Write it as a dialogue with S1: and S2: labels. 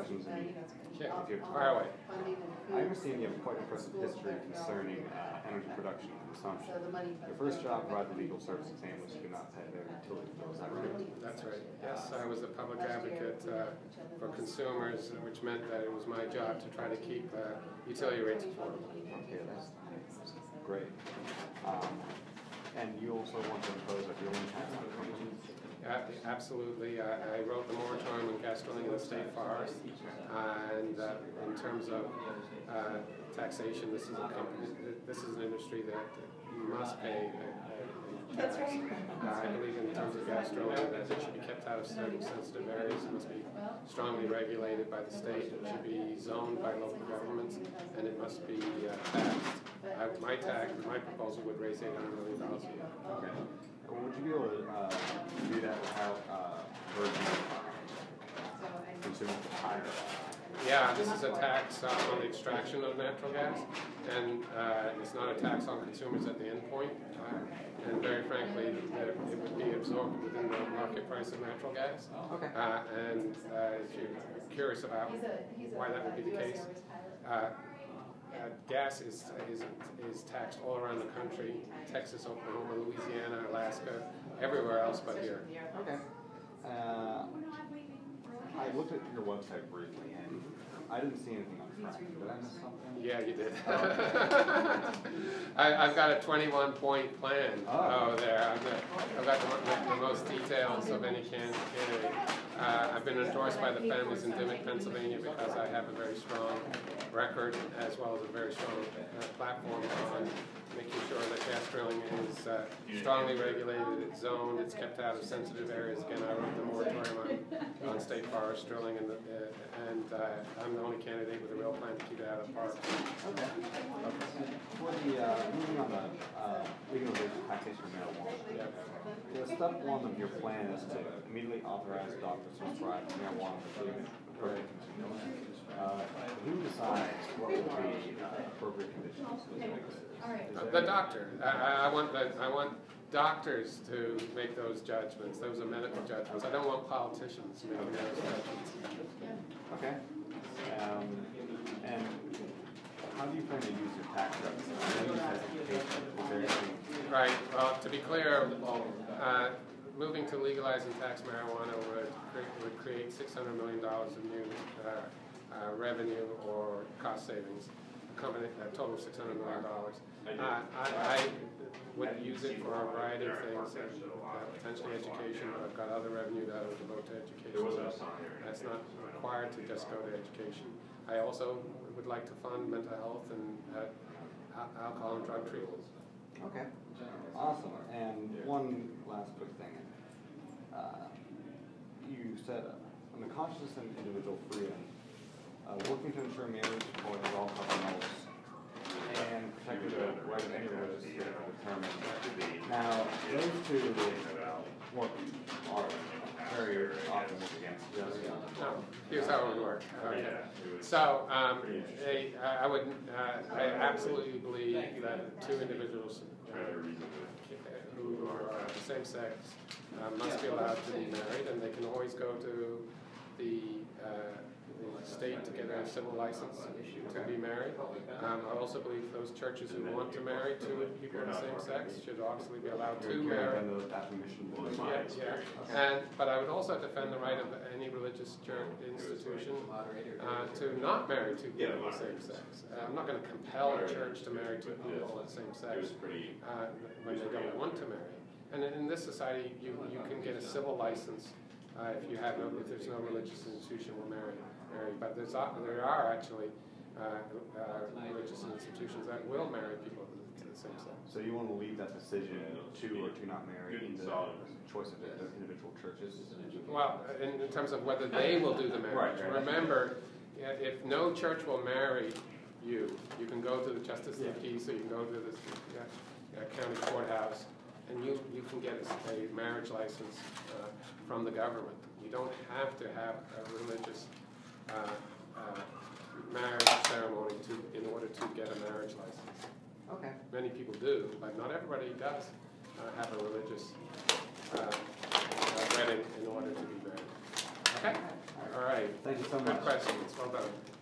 S1: questions in
S2: Yeah,
S1: if you
S2: fire away.
S1: I understand you have quite an impressive history concerning energy production and consumption. Your first job provided legal services families who could not pay their utility bills. Is that right?
S2: That's right. Yes, I was a public advocate for consumers, which meant that it was my job to try to keep utility rates affordable.
S1: Okay, that's great. And you also want to impose a real tax on companies?
S2: Absolutely. I wrote the moratorium on gas drilling in the state forest, and in terms of taxation, this is an industry that you must pay.
S3: That's right.
S2: I believe in terms of gas drilling that it should be kept out of certain sensitive areas. It must be strongly regulated by the state. It should be zoned by local governments, and it must be taxed. My proposal would raise $800 million a year.
S1: Okay. Would you be able to do that without urging consumers to hire?
S2: Yeah, this is a tax on the extraction of natural gas, and it's not a tax on consumers at the end point. And very frankly, it would be absorbed within the market price of natural gas.
S1: Okay.
S2: And if you're curious about why that would be the case, gas is taxed all around the country: Texas, Oklahoma, Louisiana, Alaska, everywhere else but here.
S1: Okay. I looked at your website briefly, and I didn't see anything on fracking. Did I miss something?
S2: Yeah, you did. I've got a 21-point plan. Oh, there. I've got the most details of any candidate. I've been endorsed by the families in Dimock, Pennsylvania, because I have a very strong record as well as a very strong platform on making sure that gas drilling is strongly regulated, it's zoned, it's kept out of sensitive areas. Again, I wrote the moratorium on state forest drilling, and I'm the only candidate with a real plan to keep it out of parks.
S1: Okay. For the moving on the legalization taxation of marijuana, step one of your plan is to immediately authorize doctors to prescribe marijuana for treatment of consumers. Who decides what would be appropriate conditions?
S2: The doctor. I want doctors to make those judgments. Those are medical judgments. I don't want politicians making those judgments.
S1: Okay. And how do you plan to use your tax revenue?
S2: Right. Well, to be clear, moving to legalize and tax marijuana would create $600 million of new revenue or cost savings, a total of $600 million. I would use it for a variety of things, potentially education, but I've got other revenue that I would devote to education, so that's not required to just go to education. I also would like to fund mental health and alcohol and drug treatments.
S1: Okay, awesome. And one last quick thing. You said, on the conscious and individual freedom, working to ensure marriage equality for all couples and protecting the right of any religious spirit to determine. Now, those two work very often work against each other.
S2: No, here's how it would work. Okay. So, I absolutely believe that two individuals who are same sex must be allowed to be married, and they can always go to the state to get a civil license to be married. I also believe those churches who want to marry two people of the same sex should obviously be allowed to marry. But I would also defend the right of any religious church institution to not marry two people of the same sex. I'm not going to compel a church to marry two people of the same sex when they don't want to marry. And in this society, you can get a civil license if there's no religious institution will marry. But there are actually religious institutions that will marry people to the same sex.
S1: So you want to leave that decision to or to not marry in the choice of the individual churches?
S2: Well, in terms of whether they will do the marriage. Right. Remember, if no church will marry you, you can go to the Justice of the Peace, or you can go to the county courthouse, and you can get a marriage license from the government. You don't have to have a religious marriage ceremony in order to get a marriage license.
S1: Okay.
S2: Many people do, but not everybody does have a religious wedding in order to be married. Okay? All right. Great.
S1: Thank you so
S2: Good
S1: much.
S2: questions. Well done.